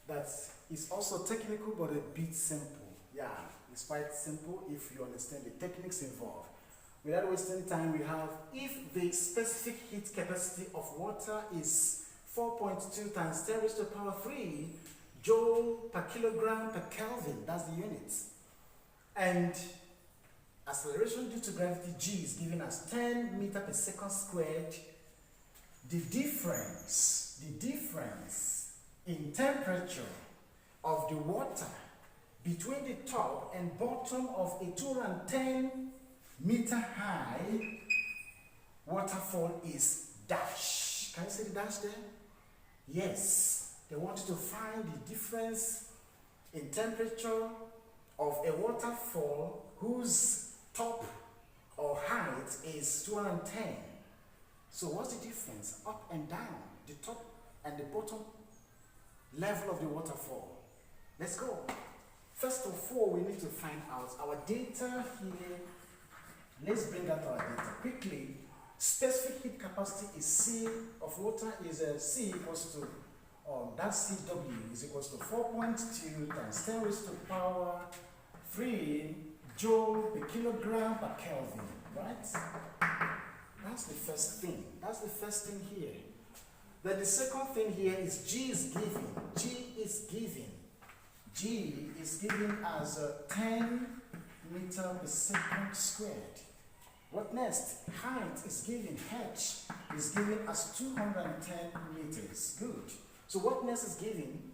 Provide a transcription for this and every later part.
that is also technical but a bit simple. Yeah, it's quite simple if you understand the techniques involved. Without wasting time, we have if the specific heat capacity of water is 4.2 times 10 raised to the power 3 joule per kilogram per Kelvin, that's the unit. And acceleration due to gravity g is given as 10 meter per second squared. The difference in temperature of the water between the top and bottom of a 210 meter high waterfall is dash. Can you see the dash there? Yes, they want you to find the difference in temperature of a waterfall whose top or height is 210. So what's the difference up and down, the top and the bottom level of the waterfall? Let's go. First of all, we need to find out our data here. Let's bring out our data quickly. Specific heat capacity is C of water is C equals to that's CW is equals to 4.2 times 10 raised to the power 3 joule per kilogram per Kelvin, right? That's the first thing. That's the first thing here. Then the second thing here is G is given. G is given as 10 meter per second squared. What next? Height is given. H is given as 210 meters. Good. So what next is given?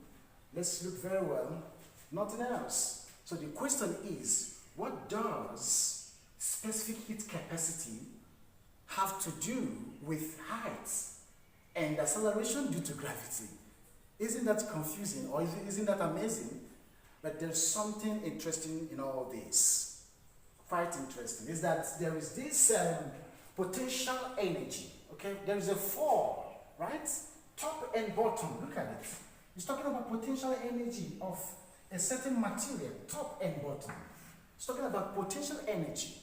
Let's look very well. Nothing else. So the question is, what does specific heat capacity have to do with height and acceleration due to gravity? Isn't that confusing or isn't that amazing? But there's something interesting in all this. Quite interesting is that there is this potential energy. Okay, there is a fall, right? Top and bottom. Look at it. It's talking about potential energy of a certain material, top and bottom. It's talking about potential energy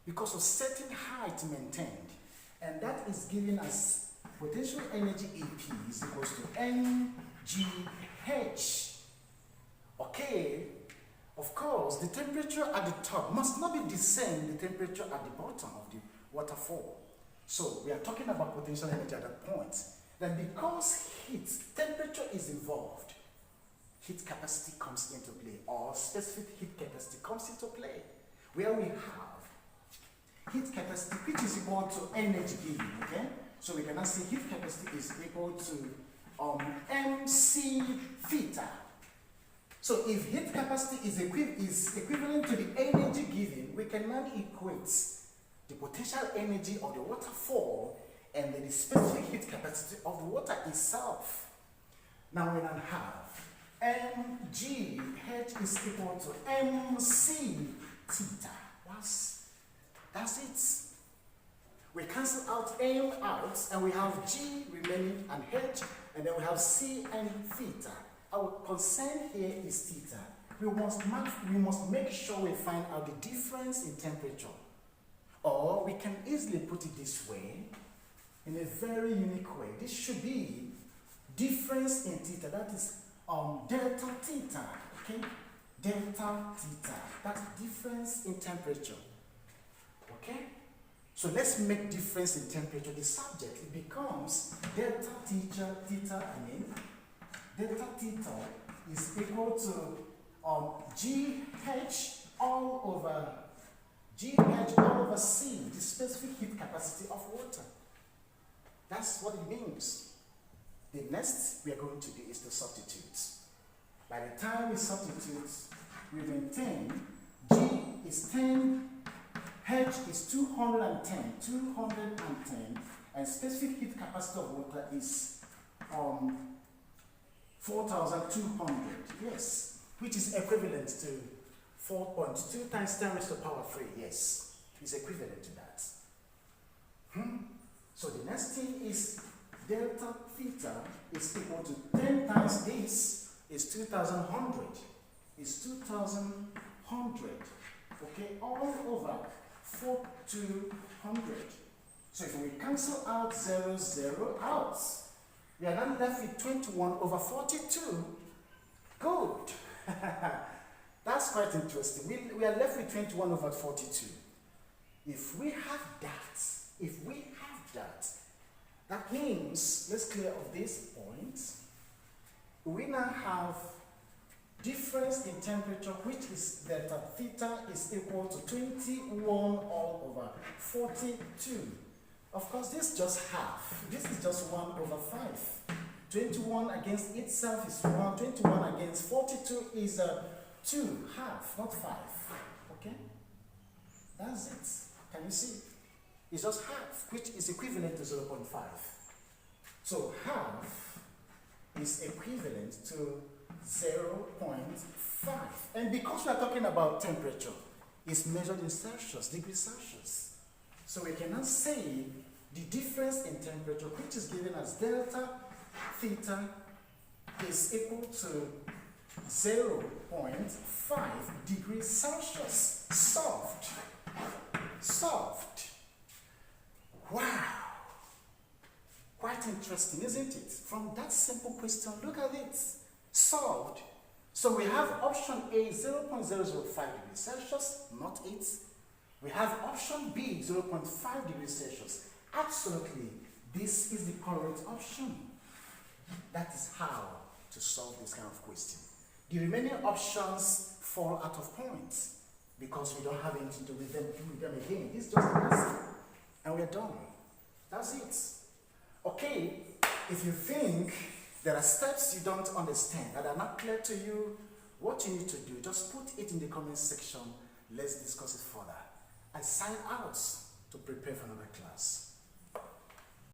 because of certain height maintained, and that is given as potential energy EP is equals to mgh. Okay, of course, the temperature at the top must not be the same the temperature at the bottom of the waterfall. So we are talking about potential energy at that point. Then because temperature is involved, heat capacity comes into play, or specific heat capacity comes into play, where we have heat capacity which is equal to energy given, okay? So we can now say heat capacity is equal to mc theta. So if heat capacity is equivalent to the energy given, we can now equate the potential energy of the waterfall and the specific heat capacity of the water itself. Now we now have mgh is equal to mc theta. That's it. We cancel out m out and we have g remaining and h, and then we have c and theta. Our concern here is theta. We must make sure we find out the difference in temperature. Or we can easily put it this way, in a very unique way. This should be difference in theta, that is delta theta, okay? Delta theta, that's difference in temperature, okay? So let's make difference in temperature the subject. It becomes delta theta, delta theta is equal to GH all over C, the specific heat capacity of water. That's what it means. The next we are going to do is to substitute. By the time we substitute, we maintain G is 10, H is 210, and specific heat capacity of water is 4,200, yes, which is equivalent to 4.2 times 10 raised to the power 3, yes, is equivalent to that. So the next thing is delta theta is equal to 10 times this is 2,100, is 2,100, okay, all over 4,200. So if we cancel out 0, 0 out, we are now left with 21 over 42. Good. That's quite interesting. We are left with 21 over 42. If we have that, that means, let's clear up this point. We now have difference in temperature, which is delta theta is equal to 21 all over 42. Of course, this is just half. This is just 1 over 5. 21 against itself is 1. 21 against 42 is 2, half, not 5. Okay? That's it. Can you see? It's just half, which is equivalent to 0.5. So half is equivalent to 0.5. And because we are talking about temperature, it's measured in Celsius, degrees Celsius. So we can now say the difference in temperature, which is given as delta theta, is equal to 0.5 degrees Celsius. Solved. Solved. Wow. Quite interesting, isn't it? From that simple question, look at it. Solved. So we have option A, 0.005 degrees Celsius, not 8. We have option B, 0.5 degrees Celsius. Absolutely, this is the correct option. That is how to solve this kind of question. The remaining options fall out of points because we don't have anything to do with them again. It's just an answer, and we're done. That's it. Okay, if you think there are steps you don't understand that are not clear to you, what you need to do, just put it in the comment section. Let's discuss it further. I sign out to prepare for another class.